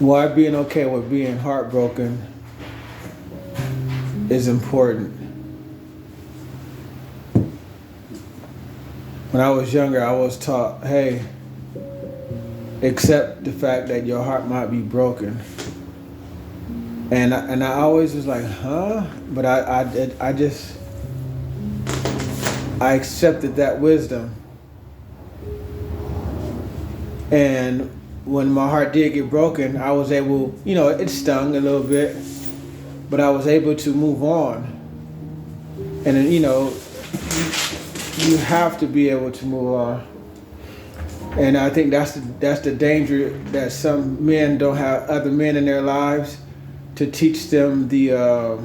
why being okay with being heartbroken is important. When I was younger, I was taught, hey, accept the fact that your heart might be broken. And I always was like, huh? But I accepted that wisdom. And when my heart did get broken, I was able, it stung a little bit, but I was able to move on. And then, you have to be able to move on. And I think that's the danger, that some men don't have other men in their lives to teach them the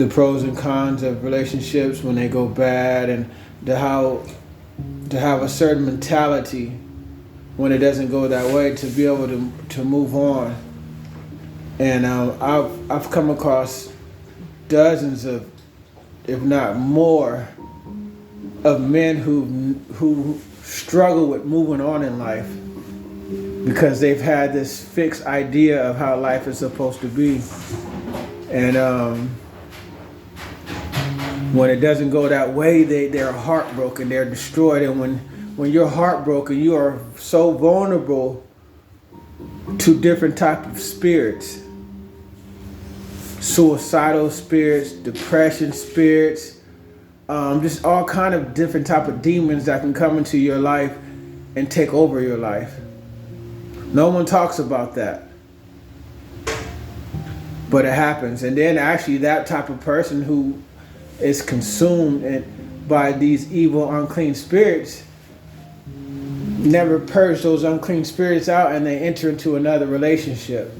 pros and cons of relationships when they go bad, and to have a certain mentality when it doesn't go that way, to be able to move on. And I've come across dozens of, if not more, of men who struggle with moving on in life because they've had this fixed idea of how life is supposed to be. And when it doesn't go that way, they're heartbroken, they're destroyed. And when you're heartbroken, you are so vulnerable to different types of spirits. Suicidal spirits, depression spirits, just all kind of different type of demons that can come into your life and take over your life. No one talks about that, but it happens. And then actually that type of person who is consumed by these evil, unclean spirits never purge those unclean spirits out, and they enter into another relationship,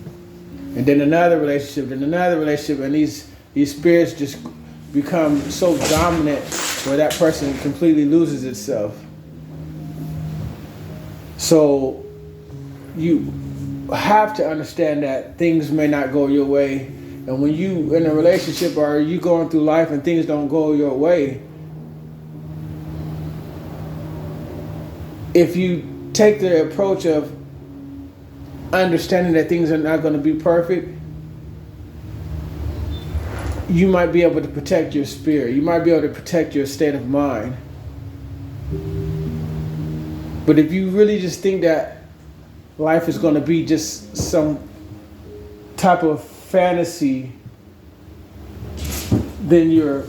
and then another relationship, and another relationship, and these spirits just become so dominant where that person completely loses itself. So you have to understand that things may not go your way, and when you in a relationship or you going through life and things don't go your way, if you take the approach of understanding that things are not going to be perfect, you might be able to protect your spirit. You might be able to protect your state of mind. But if you really just think that life is going to be just some type of fantasy, then you're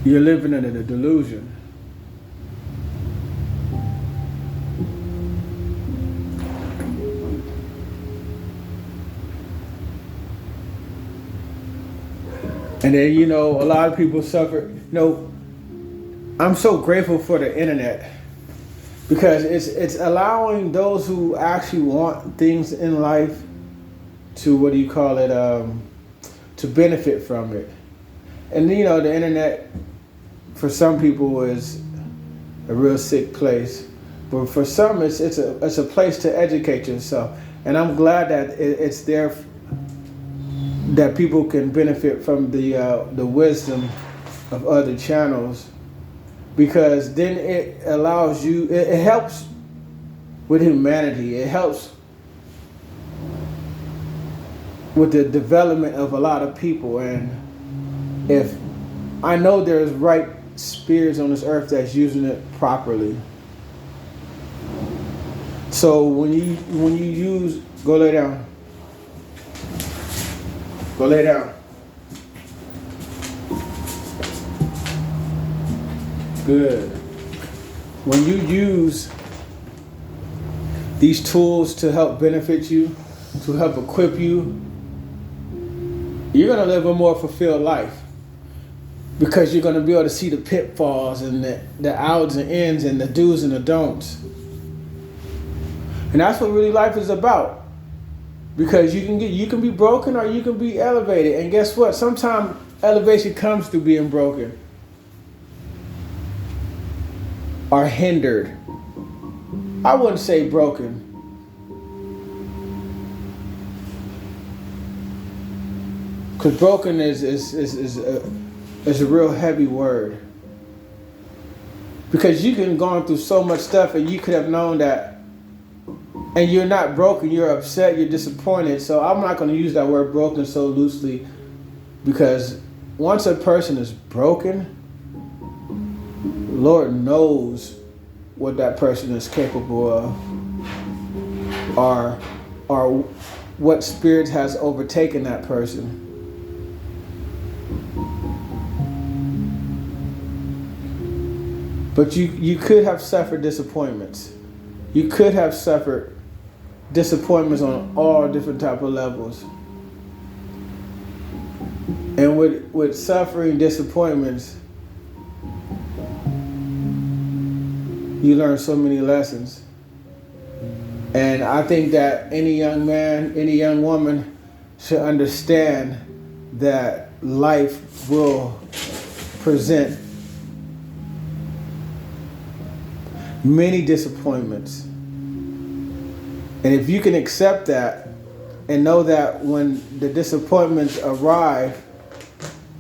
living in a delusion. And then, a lot of people suffer. I'm so grateful for the internet, because it's allowing those who actually want things in life to, to benefit from it. And, the internet, for some people, is a real sick place. But for some, it's a place to educate yourself. And I'm glad that it's there, that people can benefit from the wisdom of other channels, because then it allows you, it helps with humanity. It helps with the development of a lot of people. And if I know there's right spirits on this earth that's using it properly. So when you use, go lay down. Go lay down. Good. When you use these tools to help benefit you, to help equip you, you're going to live a more fulfilled life, because you're going to be able to see the pitfalls and the outs and ins and the do's and the don'ts. And that's what really life is about. Because you can be broken or you can be elevated. And guess what? Sometimes elevation comes through being broken or hindered. I wouldn't say broken. Because broken is a real heavy word. Because you can gone through so much stuff and you could have known that, and you're not broken, you're upset, you're disappointed. So I'm not going to use that word broken so loosely, because once a person is broken, Lord knows what that person is capable of, or what spirit has overtaken that person. But you could have suffered disappointments. You could have suffered disappointments on all different type of levels. And with suffering disappointments, you learn so many lessons. And I think that any young man, any young woman should understand that life will present many disappointments. And if you can accept that and know that when the disappointments arrive,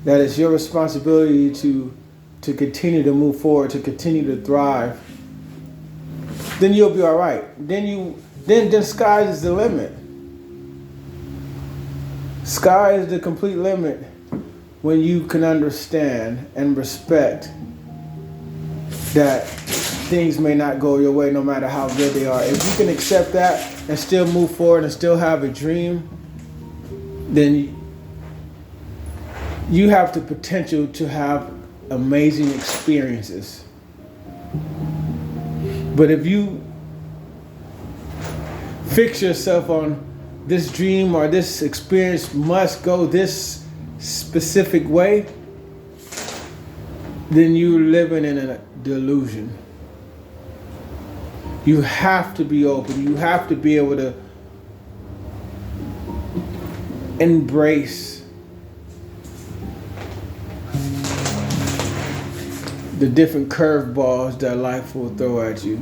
that it's your responsibility to continue to move forward, to continue to thrive, then you'll be all right. Then sky is the limit. Sky is the complete limit when you can understand and respect that things may not go your way no matter how good they are. If you can accept that and still move forward and still have a dream, then you have the potential to have amazing experiences. But if you fix yourself on this dream or this experience must go this specific way, then you're living in a delusion. You have to be open. You have to be able to embrace the different curveballs that life will throw at you.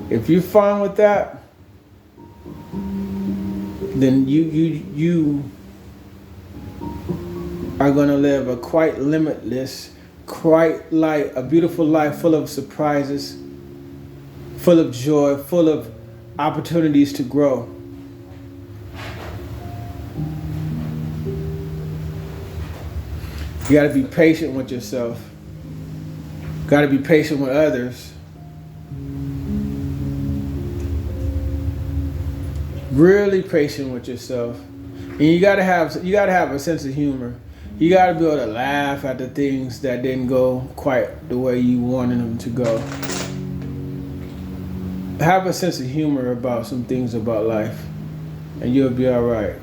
If you're fine with that, then you are going to live a quite limitless, quite light, a beautiful life full of surprises, full of joy, full of opportunities to grow. You got to be patient with yourself. Got to be patient with others. Really patient with yourself. And you got to have a sense of humor. You got to be able to laugh at the things that didn't go quite the way you wanted them to go. Have a sense of humor about some things about life, and you'll be all right.